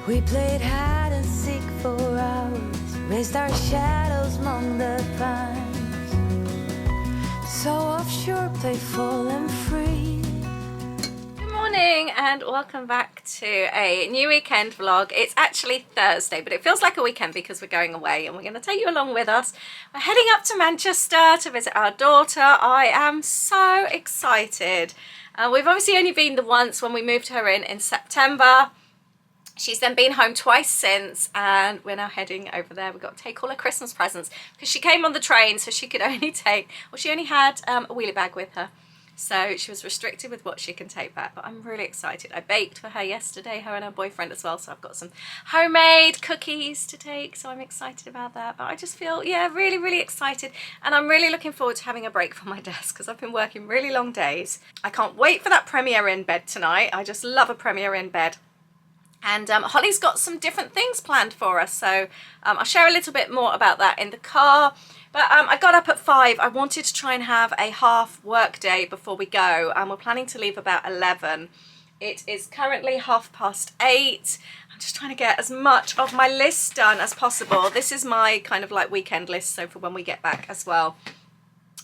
We played hide and seek for hours, raised our shadows among the pines. So offshore, playful and free. Good morning and welcome back to a new weekend vlog. It's actually Thursday, but it feels like a weekend because we're going away and we're going to take you along with us. We're heading up to Manchester to visit our daughter. I am so excited. We've obviously only been the once when we moved her in September. She's then been home twice since, and we're now heading over there. We've got to take all her Christmas presents because she came on the train, so she could only take, well, she only had a wheelie bag with her. So she was restricted with what she can take back, but I'm really excited. I baked for her yesterday, her and her boyfriend as well, so I've got some homemade cookies to take, so I'm excited about that. But I just feel, yeah, really, really excited, and I'm really looking forward to having a break from my desk because I've been working really long days. I can't wait for that premiere in bed tonight. I just love a premiere in bed. And Holly's got some different things planned for us, so I'll share a little bit more about that in the car. But I got up at 5. I wanted to try and have a half work day before we go, and we're planning to leave about 11. It is currently 8:30. I'm just trying to get as much of my list done as possible. This is my kind of like weekend list, so for when we get back as well.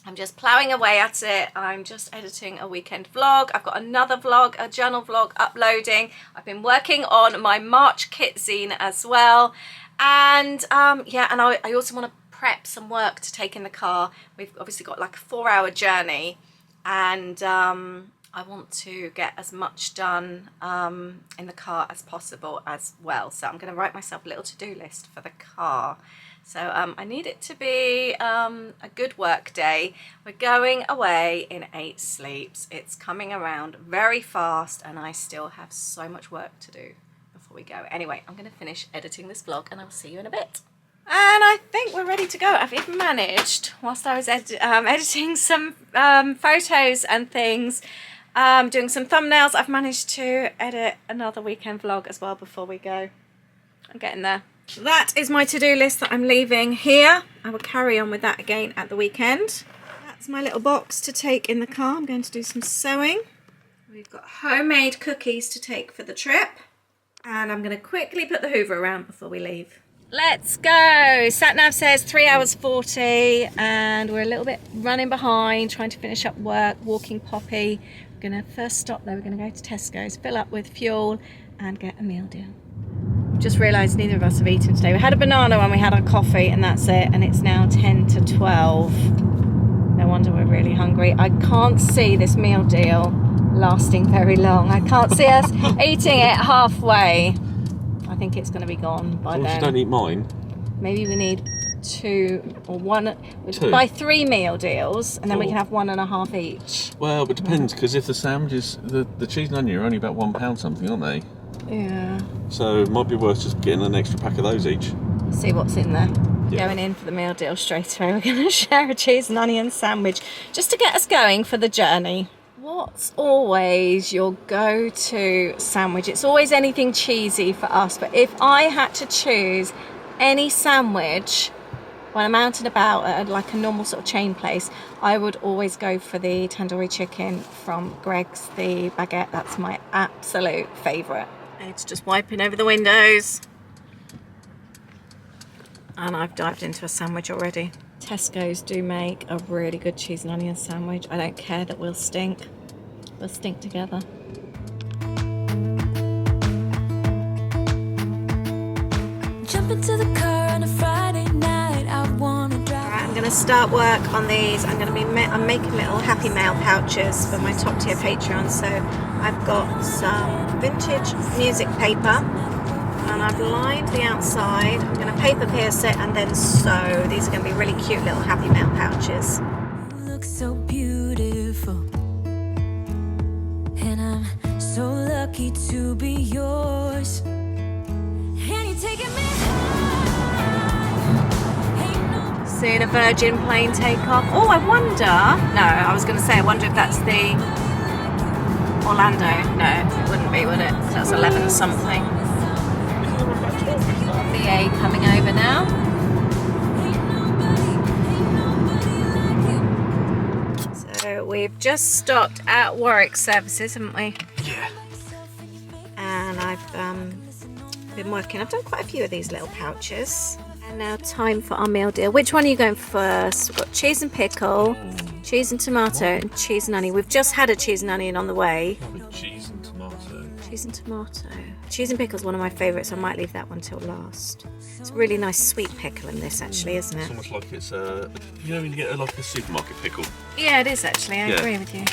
I'm just ploughing away at it. I'm just editing a weekend vlog. I've got another vlog, a journal vlog uploading. I've been working on my March kit zine as well. And yeah, and I also want to prep some work to take in the car. We've obviously got like a 4-hour journey, and I want to get as much done in the car as possible as well. So I'm going to write myself a little to-do list for the car. So I need it to be a good work day. We're going away in 8 sleeps. It's coming around very fast, and I still have so much work to do before we go. Anyway, I'm going to finish editing this vlog and I'll see you in a bit. And I think we're ready to go. I've even managed, whilst I was editing some photos and things, doing some thumbnails, I've managed to edit another weekend vlog as well before we go. I'm getting there. That is my to-do list that I'm leaving here. I will carry on with that again at the weekend. That's my little box to take in the car. I'm going to do some sewing. We've got homemade cookies to take for the trip. And I'm going to quickly put the Hoover around before we leave. Let's go. Sat nav says 3 hours 40, and we're a little bit running behind, trying to finish up work, walking Poppy. We're going to first stop there. We're going to go to Tesco's, fill up with fuel and get a meal deal. Just realised neither of us have eaten today. We had a banana when we had our coffee, and that's it, and it's now 10 to 12. No wonder we're really hungry. I can't see this meal deal lasting very long. I can't see us eating it halfway. I think it's going to be gone by then. As long as you don't eat mine. Maybe we need 2 or 1. Two. Buy 3 meal deals, and then we Cool. can have 1.5 each. Well, but depends, because if the sandwiches, the cheese and onion are only about £1 something, aren't they? Yeah. So it might be worth just getting an extra pack of those each. See what's in there. Yeah. Going in for the meal deal straight away. We're going to share a cheese and onion sandwich just to get us going for the journey. What's always your go-to sandwich? It's always anything cheesy for us, but if I had to choose any sandwich when I'm out and about at like a normal sort of chain place, I would always go for the tandoori chicken from Greg's, the baguette. That's my absolute favourite. It's just wiping over the windows. And I've dived into a sandwich already. Tesco's do make a really good cheese and onion sandwich. I don't care that we'll stink. We'll stink together. Jump into the car on a Friday night. I wanna drive. Right, I'm going to start work on these. I'm making little Happy Mail pouches for my top tier Patreon. So I've got some vintage music paper, and I've lined the outside. I'm going to paper pierce it and then sew. These are going to be really cute little Happy Mail pouches. You look so beautiful, and I'm so lucky to be yours. And you're taking me high. Ain't no Seeing a Virgin plane take off. Oh, I wonder. No, I was going to say, I wonder if that's the Orlando. No, it wouldn't be, would it? That's 11 something. VA coming over now. So we've just stopped at Warwick Services, haven't we? Yeah. And I've been working. I've done quite a few of these little pouches. And now time for our meal deal. Which one are you going for first? We've got cheese and pickle, cheese and tomato, and cheese and onion. We've just had a cheese and onion on the way. Cheese and tomato. Cheese and tomato. Cheese and pickle is one of my favourites. I might leave that one till last. It's a really nice sweet pickle in this, actually, isn't it? It's almost like it's you know when you get like a supermarket pickle. Yeah, it is actually. I agree with you.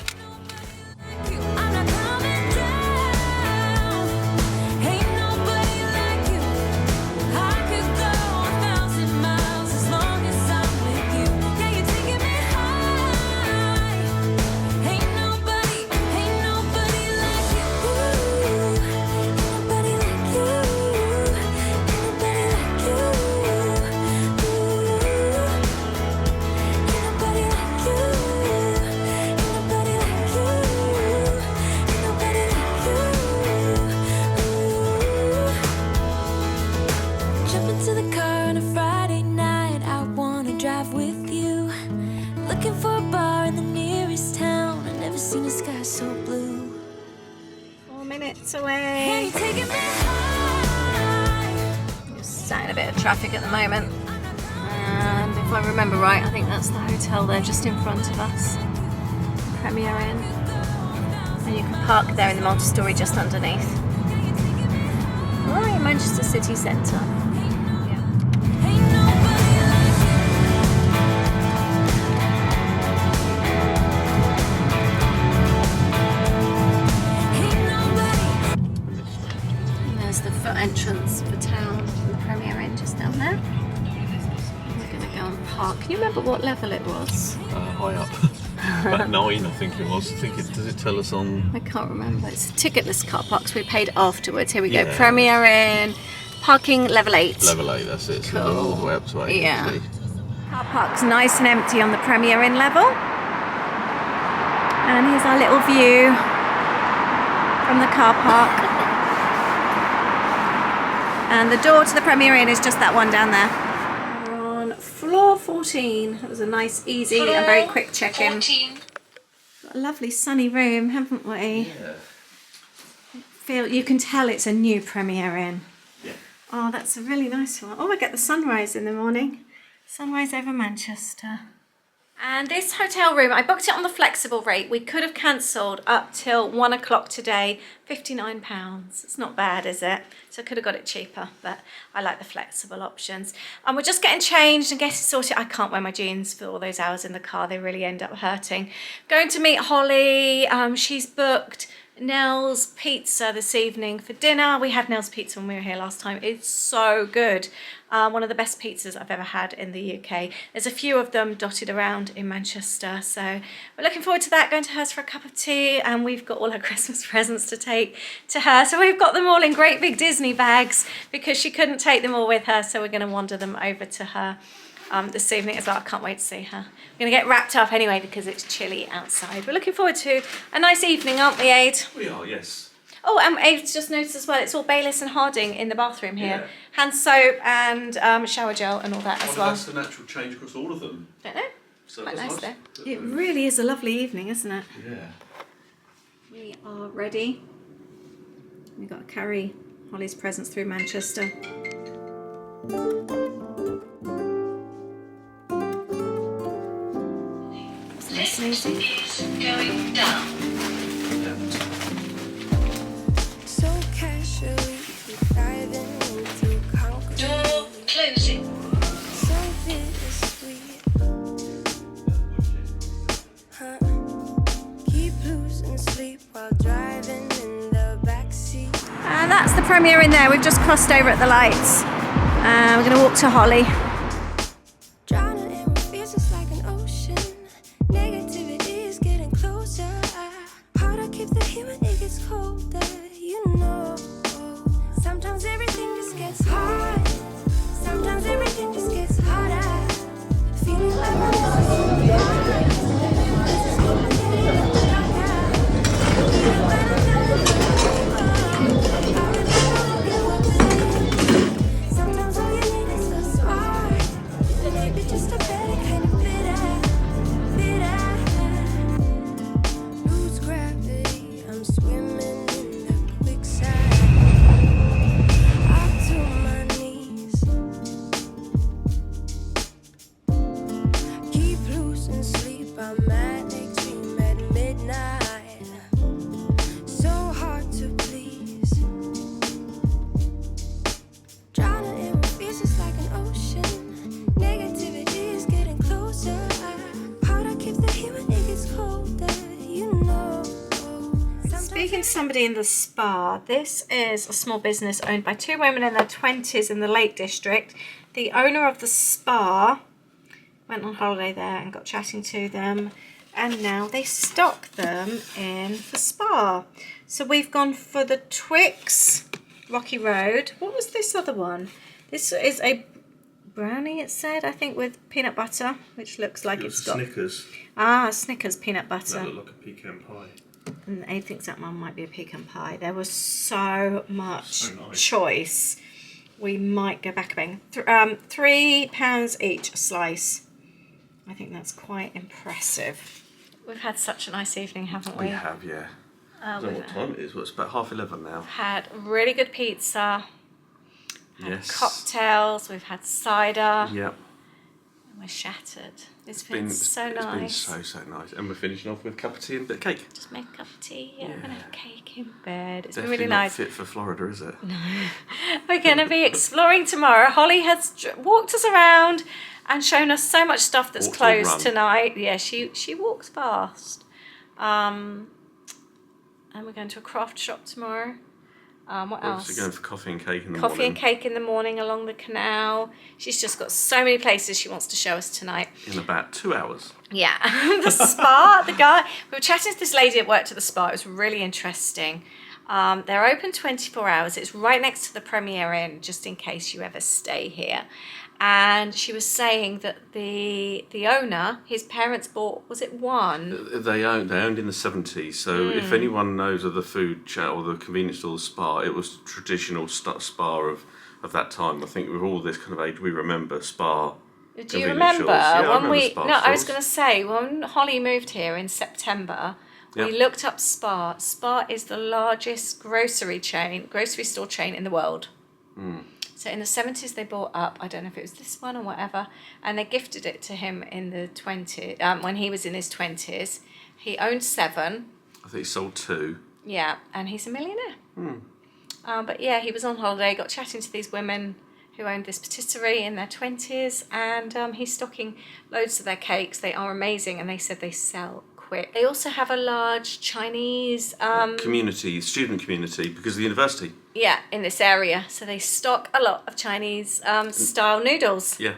Away. Just sat in a bit of traffic at the moment, and if I remember right, I think that's the hotel there just in front of us, Premier Inn, and you can park there in the multi-storey just underneath. Right, Manchester city centre. Entrance for town, the Premier Inn just down there. We're going to go and park. Can you remember what level it was? High up. About 9, I think it was. Does it tell us on? I can't remember. It's a ticketless car park, so we paid afterwards. Here we go. Premier Inn, parking level 8. Level 8, that's it. So cool. they're all the way up to 8. Yeah. Car park's nice and empty on the Premier Inn level. And here's our little view from the car park. And the door to the Premier Inn is just that one down there. We're on floor 14. That was a nice, easy and very quick check-in. Got a lovely sunny room, haven't we? Yeah. You can tell it's a new Premier Inn. Yeah. Oh, that's a really nice one. Oh, I get the sunrise in the morning. Sunrise over Manchester. And this hotel room, I booked it on the flexible rate. We could have cancelled up till 1 o'clock today, £59. It's not bad, is it? So I could have got it cheaper, but I like the flexible options. And we're just getting changed and getting sorted. I can't wear my jeans for all those hours in the car. They really end up hurting. Going to meet Holly. She's booked Nell's Pizza this evening for dinner. We had Nell's Pizza when we were here last time. It's so good. One of the best pizzas I've ever had in the UK. There's a few of them dotted around in Manchester, so we're looking forward to that, going to hers for a cup of tea, and we've got all her Christmas presents to take to her. So we've got them all in great big Disney bags because she couldn't take them all with her, so we're going to wander them over to her this evening as well. I can't wait to see her. We're going to get wrapped up anyway because it's chilly outside. We're looking forward to a nice evening, aren't we, Aid? We are, yes. Oh, Aid's just noticed as well, it's all Bayliss and Harding in the bathroom here. Yeah. Hand soap and shower gel and all that as well. That's the natural change across all of them. Don't know. So Quite that's nice nice. though. It really is a lovely evening, isn't it? Yeah. We are ready. We've got to carry Holly's presents through Manchester. It's nice and easy. Going down. So casually, diving into concrete. Door closing. So bittersweet. Huh? Keep losing sleep while driving in the backseat. And that's the Premier Inn there. We've just crossed over at the lights. We're going to walk to Holly. Drowning in what feels just like an ocean. Negativity is getting closer. Hard to keep the heat when it gets colder. You know, sometimes everything just gets hard. Sometimes everything just gets harder. Feeling like I'm losing my mind. This is what I'm getting stronger. Even when I'm down, I remember what we were saying. Sometimes all you need is a spark. is. Drowning in what feels just like an ocean. Negativity is getting closer. Hard to keep the heat when it gets colder, you know. Speaking to somebody in the spa, this is a small business owned by two women in their 20s in the Lake District. The owner of the spa went on holiday there and got chatting to them, and now they stock them in the spa. So we've gone for the Twix Rocky Road. What was this other one? This is a brownie, it said, I think, with peanut butter, which looks like it's got... Snickers. Snickers peanut butter. That looked like a pecan pie. And Abe thinks that one might be a pecan pie. There was so much So nice. choice. We might go back a bit. £3 each a slice. I think that's quite impressive. We've had such a nice evening, haven't we? We have, yeah. I don't know what time it is. Well, it's about 11:30 now. Had really good pizza. Had Yes. cocktails. We've had cider. Yep. And we're shattered. It's been so nice. It's been so nice. And we're finishing off with a cup of tea and a bit of cake. Just make a cup of tea. Yeah, we're gonna have cake in bed. It's Definitely been really not nice. fit for Florida, is it? We're going to be exploring tomorrow. Holly has walked us around and shown us so much stuff that's Walked or closed run? tonight. Yeah, she walks fast. And we're going to a craft shop tomorrow. What We're else? obviously going for coffee and cake in the Coffee morning. and cake in the morning along the canal. She's just got so many places she wants to show us tonight. In about 2 hours. Yeah, the spa, the guy, we were chatting to this lady that worked at the spa. It was really interesting. They're open 24 hours. It's right next to the Premier Inn, just in case you ever stay here. And she was saying that the owner, his parents bought, was it one? They owned in the 70s, so if anyone knows of the food chat or the convenience store spa, it was traditional spa of that time. I think with all this kind of age, we remember spa. Do you convenience remember stores. Yeah, I when remember we? spa No, I was stores. going to say when Holly moved here in September, we Yep. looked up Spa. Spa is the largest grocery store chain in the world. So in the 70s they bought up, I don't know if it was this one or whatever, and they gifted it to him in the 20s, when he was in his 20s. He owned 7. I think he sold 2. Yeah, and he's a millionaire. But yeah, he was on holiday, got chatting to these women who owned this patisserie in their 20s, and he's stocking loads of their cakes. They are amazing, and they said they sell quick. They also have a large Chinese... Student community, because of the university. Yeah, in this area. So they stock a lot of Chinese style noodles. Yeah.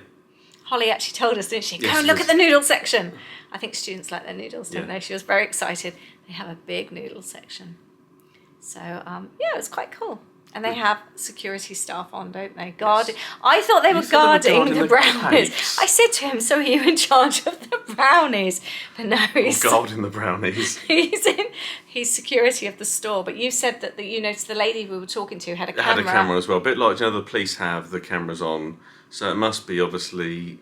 Holly actually told us, didn't she? Yes, Go and she look did. at the noodle section. I think students like their noodles, don't Yeah. they? She was very excited. They have a big noodle section. So, yeah, it was quite cool. And they have security staff on, don't they? Guarding. I thought they were thought they were guarding guarding the the brownies. cakes. I said to him, so are you in charge of the brownies? But no, he's... Guarding the brownies. He's security of the store. But you said that you noticed the lady we were talking to had a It camera. had a camera as well, a bit like the police have the cameras on. So it must be obviously,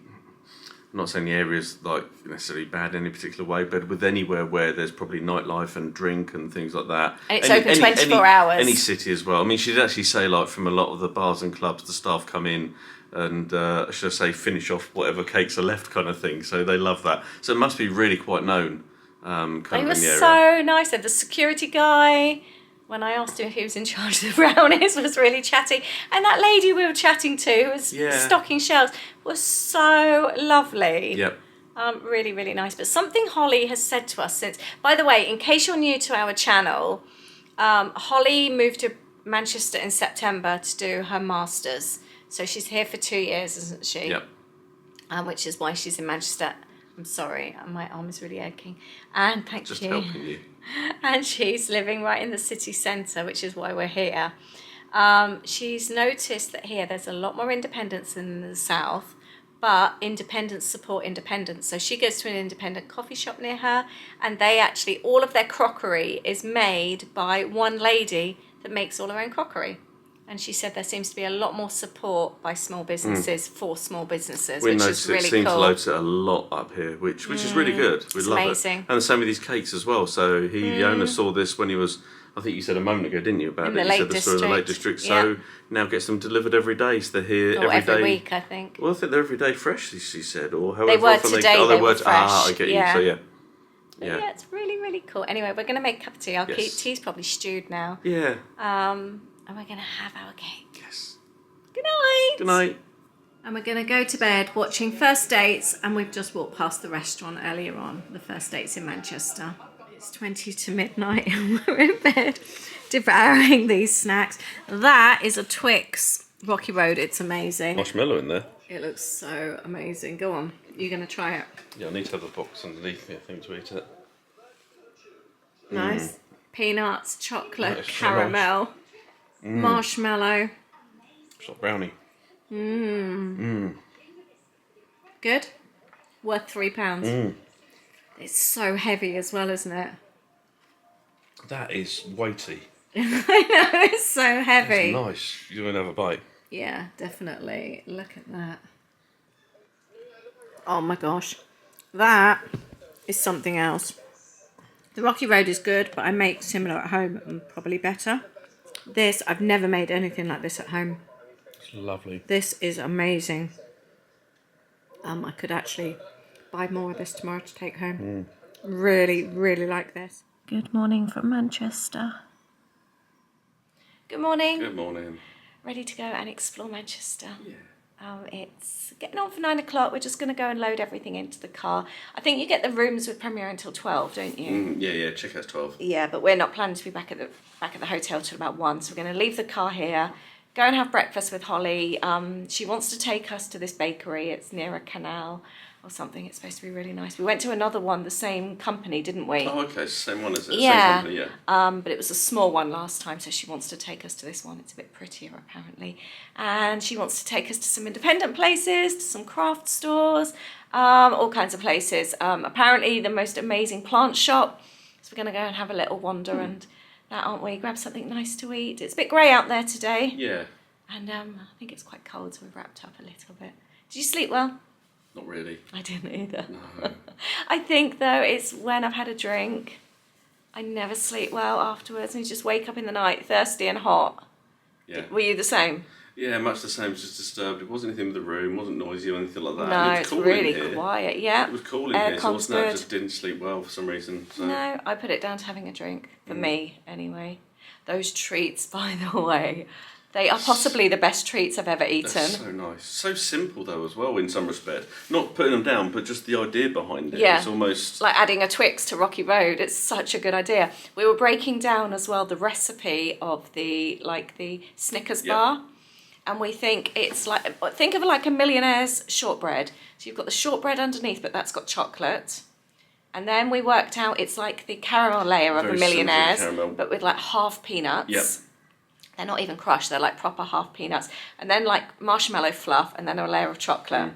I'm not saying the area's like necessarily bad in any particular way, but with anywhere where there's probably nightlife and drink and things like that. And it's open 24 hours. Any city as well. I mean, she'd actually say like from a lot of the bars and clubs, the staff come in and should I say finish off whatever cakes are left kind of thing. So they love that. So it must be really quite known. Kind He of was in the area. so nice. And the security guy, when I asked him if he was in charge of the brownies, was really chatty. And that lady we were chatting to, who was stocking shelves, was so lovely. Yep. Really, really nice. But something Holly has said to us since... By the way, in case you're new to our channel, Holly moved to Manchester in September to do her Masters. So she's here for 2 years, isn't she? Yep. Which is why she's in Manchester. I'm sorry, my arm is really aching. And thank Just you. helping you. And she's living right in the city centre, which is why we're here. She's noticed that here there's a lot more independence than in the south, but independents support independence. So she goes to an independent coffee shop near her, and they actually, all of their crockery is made by one lady that makes all her own crockery. And she said there seems to be a lot more support by small businesses for small businesses, We which noticed is really it seems cool. to load it a lot up here, which is really good. We It's love amazing. it. And the same with these cakes as well. So the owner saw this when he was, I think you said a moment ago, didn't you, about In it? the You Lake said the story of the Lake District. District. So now gets them delivered every day. So they're here Or every day. week, I think. Well, I think they're every day fresh, she said. Or however They were often today, oh, they were Ah, I fresh, get yeah. you. So But Yeah. yeah, it's really, really cool. Anyway, we're going to make a cup of tea. Our Yes. tea's probably stewed now. Yeah. And we're going to have our cake. Yes. Good night. Good night. And we're going to go to bed watching First Dates, and we've just walked past the restaurant earlier on, the First Dates in Manchester. It's 20 to midnight and we're in bed devouring these snacks. That is a Twix Rocky Road. It's amazing. Marshmallow in there. It looks so amazing. Go on, you're going to try it. Yeah, I need to have the box underneath me, I think, to eat it. Nice. Peanuts, chocolate, That is so caramel, marshmallow. It's like brownie. Good? Worth £3. It's so heavy as well, isn't it? That is weighty. I know, it's so heavy. It's nice. You're going to have a bite. Yeah, definitely. Look at that. Oh my gosh. That is something else. The Rocky Road is good, but I make similar at home and probably better. This, I've never made anything like this at home. It's lovely. This is amazing. I could actually buy more of this tomorrow to take home. Really, really like this. Good morning from Manchester. Good morning. Good morning. Ready to go and explore Manchester. Yeah. It's getting on for 9 o'clock. We're just going to go and load everything into the car. I think you get the rooms with Premier until 12, don't you? Yeah. Checkout's 12. Yeah, but we're not planning to be back at the hotel till about 1. So we're going to leave the car here, go and have breakfast with Holly. She wants to take us to this bakery. It's near a canal or something. It's supposed to be really nice. We went to another one, the same company, didn't we? Oh, okay. Same one as it. Yeah. Same company, yeah. But it was a small one last time, so she wants to take us to this one. It's a bit prettier, apparently. And she wants to take us to some independent places, to some craft stores, all kinds of places. Apparently, the most amazing plant shop. So we're going to go and have a little wander and that, aren't we? Grab something nice to eat. It's a bit grey out there today. Yeah. And I think it's quite cold, so we've wrapped up a little bit. Did you sleep well? Not really. I didn't either. No. I think, though, it's when I've had a drink, I never sleep well afterwards. And you just wake up in the night thirsty and hot. Yeah. Were you the same? Yeah, much the same. Just disturbed. It wasn't anything with the room. Wasn't noisy or anything like that. No, And it's cool in really here. quiet. Yeah. It was cool in here, so Aircon's wasn't it? I good. just didn't sleep well for some reason. So. No, I put it down to having a drink. For me, anyway. Those treats, by the way, they are possibly the best treats I've ever eaten. They're so nice. So simple, though, as well, in some respect. Not putting them down, but just the idea behind it. Yeah. It's almost... Like adding a Twix to Rocky Road. It's such a good idea. We were breaking down as well the recipe of the Snickers bar. And we think it's like, think of it like a millionaire's shortbread. So you've got the shortbread underneath, but that's got chocolate. And then we worked out it's like the caramel layer of Very a similar to millionaire's, caramel. but with like half peanuts. Yep. They're not even crushed, they're like proper half peanuts. And then like marshmallow fluff and then a layer of chocolate.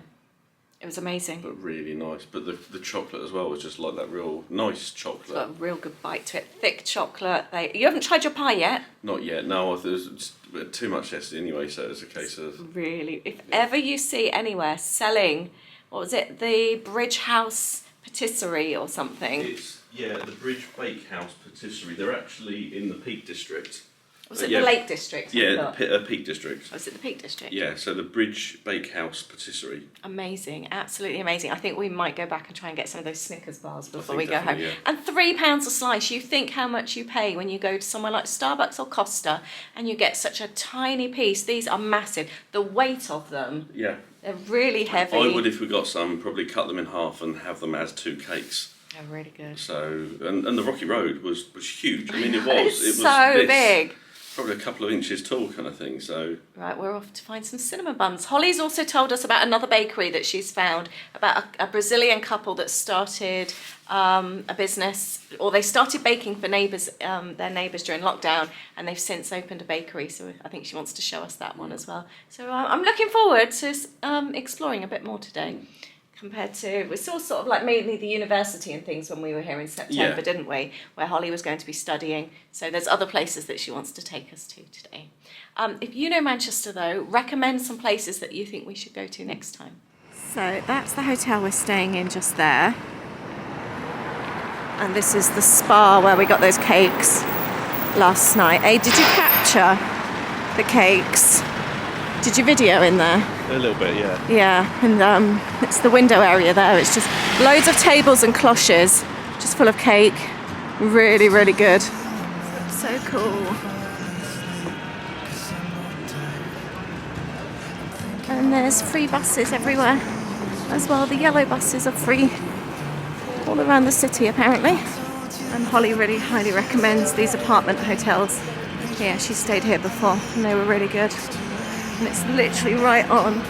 It was amazing. But really nice. But the chocolate as well was just like that real nice It's chocolate. got a real good bite to it. Thick chocolate. You haven't tried your pie yet? Not yet. No, there was just too much yesterday anyway, so it's a case of... Really. If ever you see anywhere selling, what was it, the Bridge House Patisserie or something? It's, the Bridge Bakehouse Patisserie. They're actually in the Peak District. Was it the Lake District? Yeah, the Peak District. Was it the Peak District? Yeah, so the Bridge Bakehouse Patisserie. Amazing, absolutely amazing. I think we might go back and try and get some of those Snickers bars before think we go home. definitely, yeah. And £3 a slice. You think how much you pay when you go to somewhere like Starbucks or Costa and you get such a tiny piece. These are massive. The weight of them, Yeah. they're really heavy. I would, if we got some, probably cut them in half and have them as 2 cakes. They're really good. So, and the Rocky Road was huge. I mean, it was. It's It was so this, big. Probably a couple of inches tall kind of thing, so... Right, we're off to find some cinnamon buns. Holly's also told us about another bakery that she's found, about a Brazilian couple that started a business, or they started baking for neighbours, their neighbours during lockdown, and they've since opened a bakery, so I think she wants to show us that one as well. So I'm looking forward to exploring a bit more today. Compared to, we saw sort of like mainly the university and things when we were here in September, didn't we? Where Holly was going to be studying. So there's other places that she wants to take us to today. If you know Manchester though, recommend some places that you think we should go to next time. So that's the hotel we're staying in just there. And this is the spa where we got those cakes last night. Hey, did you capture the cakes? Did you video in there? A little bit, yeah. Yeah, and it's the window area there. It's just loads of tables and cloches just full of cake. Really, really good. So cool. And there's free buses everywhere as well. The yellow buses are free all around the city apparently. And Holly really highly recommends these apartment hotels. Yeah, she stayed here before and they were really good. And it's literally right on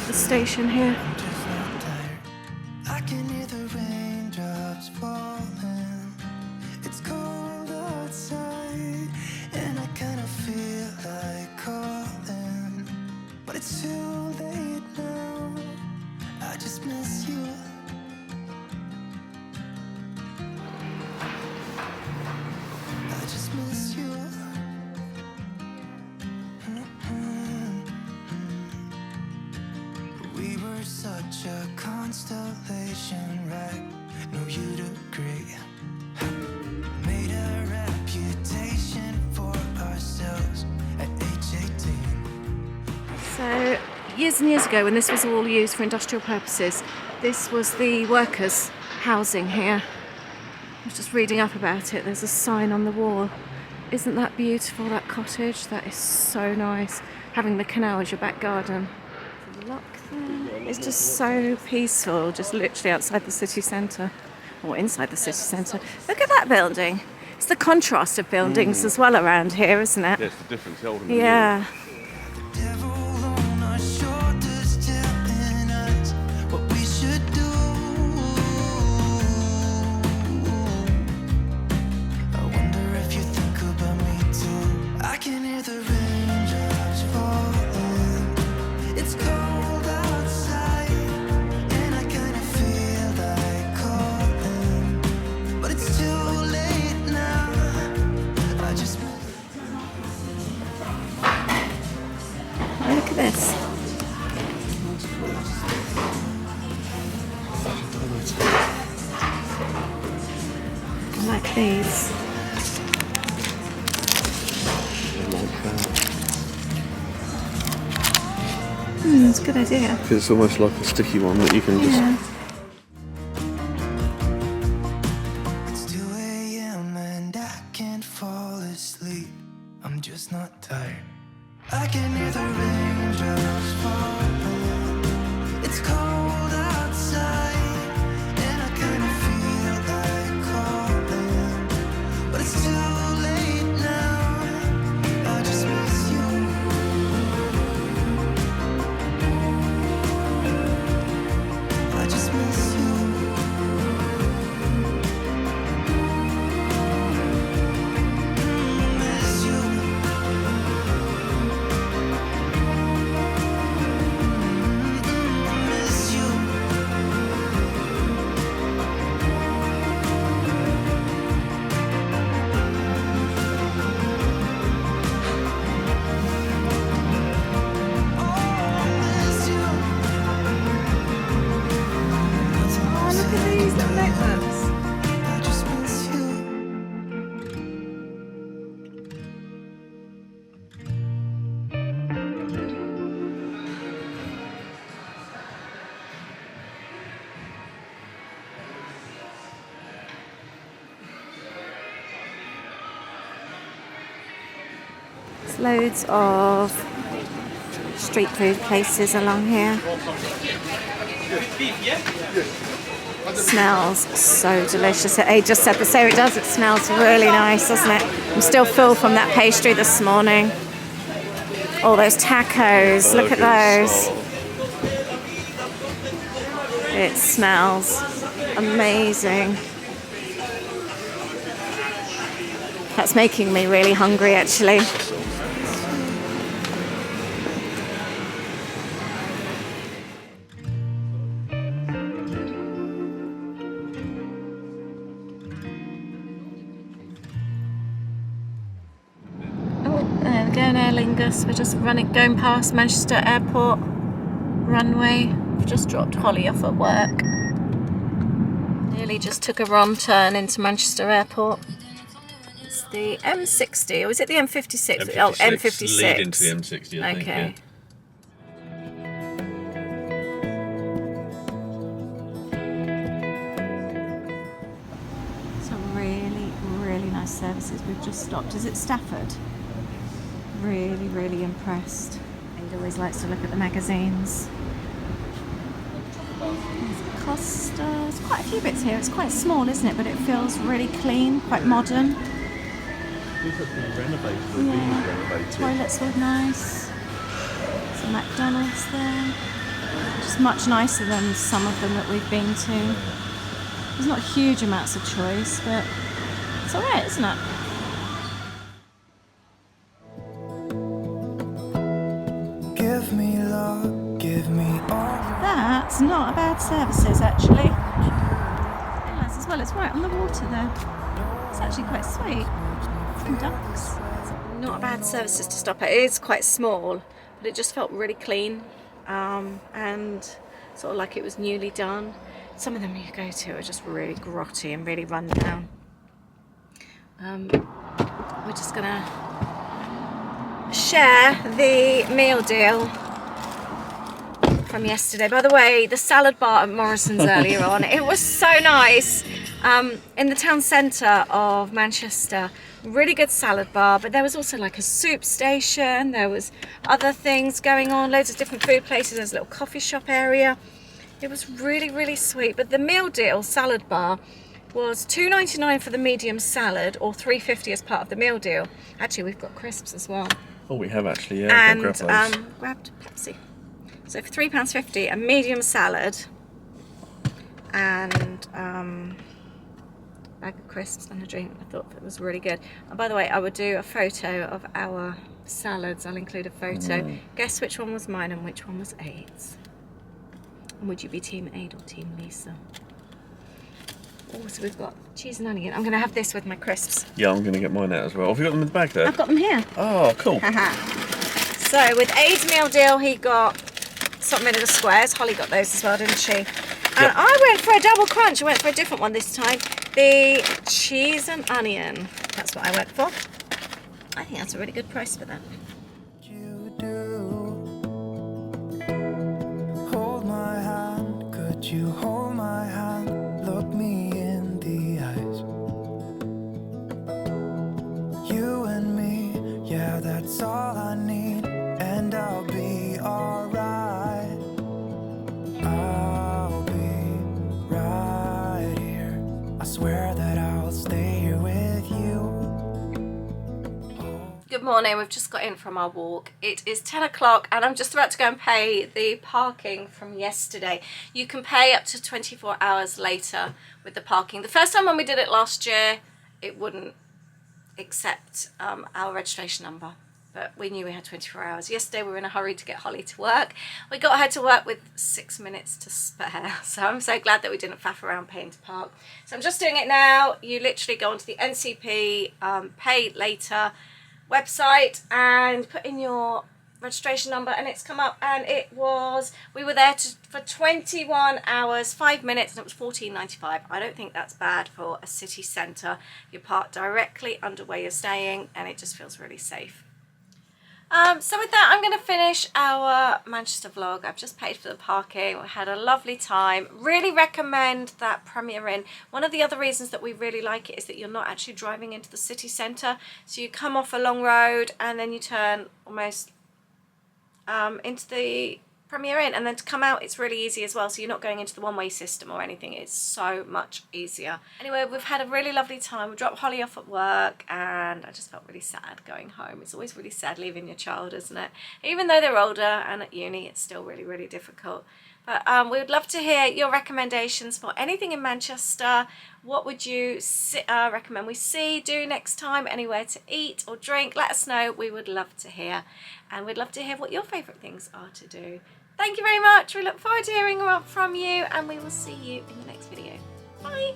the station here. I can hear the raindrops falling. It's cold outside, and I kind of feel like calling, but it's too late now. I just miss you. I just miss you. We were such a constellation, right? No, you'd agree. Made a reputation for ourselves at age 18. So years and years ago, when this was all used for industrial purposes, this was the workers' housing here. I was just reading up about it. There's a sign on the wall. Isn't that beautiful, that cottage? That is so nice. Having the canal as your back garden. Look there. It's just so peaceful, just literally outside the city centre. Or inside the city centre. Look at that building. It's the contrast of buildings as well around here, isn't it? Yes, the difference. The old and the new. Yeah. Devil on our shoulders telling us what we should do. I wonder if you think about me too. I can hear the raindrops falling. It's cold outside, and I kind of feel like calling, but it's too late now. I just Look at this. I like these. It's a good idea. It's almost like a sticky one that you can just... Yeah. It's 2 a.m. and I can't fall asleep. I'm just not tired. I can hear the raindrops falling. It's cold outside, and I kind of feel like calling, but it's too late now. I just miss you. I just miss you. Miss you. Miss you. Miss you. Oh, look at these little notebooks. I just miss you. There's loads of street food places along here. Smells so delicious. It just said the same it does. It smells really nice, doesn't it? I'm still full from that pastry this morning. All those tacos. Look at those. It smells amazing. That's making me really hungry actually. There we go, Aer Lingus. We're just going past Manchester Airport runway. We've just dropped Holly off at work. Nearly just took a wrong turn into Manchester Airport. It's the M60, or is it the M56? M56, Oh, M56. lead into the M60, I think. Okay. Yeah. we've just stopped. Is it Stafford? Really, really impressed. He always likes to look at the magazines. There's Costa. There's quite a few bits here. It's quite small, isn't it? But it feels really clean, quite modern. These have been renovated or being renovated. Toilets look nice. Some McDonald's there. Just much nicer than some of them that we've been to. There's not huge amounts of choice, but it's alright, isn't it? Give me love, give me all. That's not a bad services, actually. Very nice as well. It's right on the water there. It's actually quite sweet. Some ducks. Not a bad services to stop at. It is quite small, but it just felt really clean and sort of like it was newly done. Some of them you go to are just really grotty and really run down. We're just gonna share the meal deal from yesterday. By the way, the salad bar at Morrison's earlier on, it was so nice. In the town centre of Manchester, really good salad bar, but there was also like a soup station, there was other things going on, loads of different food places, there's a little coffee shop area. It was really, really sweet. But the meal deal salad bar was £2.99 for the medium salad or £3.50 as part of the meal deal. Actually, we've got crisps as well. Oh, we have actually, yeah. And grabbed Pepsi. So for £3.50, a medium salad and bag of crisps and a drink. I thought that was really good. And by the way, I would do a photo of our salads. I'll include a photo. Guess which one was mine and which one was Aid's. And would you be Team Aid or Team Lisa? Oh, so we've got cheese and onion. I'm going to have this with my crisps. Yeah, I'm going to get mine out as well. Have you got them in the bag there? I've got them here. Oh, cool. So with Aid's meal deal, he got something in the squares. Holly got those as well, didn't she? And Yep. I went for a double crunch. I went for a different one this time. The cheese and onion. That's what I went for. I think that's a really good price for that. You do. Hold my hand, could you hold my hand? Look me in the eyes. You and me, yeah, that's all I need, and I'll be alright. I'll be right here. I swear that I'll stay here with you. Good morning, we've just got in from our walk. It is 10 o'clock and I'm just about to go and pay the parking from yesterday. You can pay up to 24 hours later with the parking. The first time when we did it last year, it wouldn't accept our registration number, but we knew we had 24 hours. Yesterday we were in a hurry to get Holly to work. We got her to work with 6 minutes to spare, so I'm so glad that we didn't faff around paying to park. So I'm just doing it now. You literally go onto the NCP pay later website and put in your registration number and it's come up, and it was, we were there for 21 hours 5 minutes and it was $14.95. I don't think that's bad for a city centre. You're parked directly under where you're staying and it just feels really safe. So with that, I'm going to finish our Manchester vlog. I've just paid for the parking. We had a lovely time. Really recommend that Premier Inn. One of the other reasons that we really like it is that you're not actually driving into the city centre. So you come off a long road and then you turn almost into the Premier Inn, and then to come out it's really easy as well, so you're not going into the one-way system or anything. It's so much easier. Anyway, we've had a really lovely time. We dropped Holly off at work and I just felt really sad going home. It's always really sad leaving your child, isn't it? Even though they're older and at uni, it's still really, really difficult. But we would love to hear your recommendations for anything in Manchester. What would you recommend we see, do next time? Anywhere to eat or drink? Let us know. We would love to hear. And we'd love to hear what your favourite things are to do. Thank you very much. We look forward to hearing from you, and we will see you in the next video. Bye.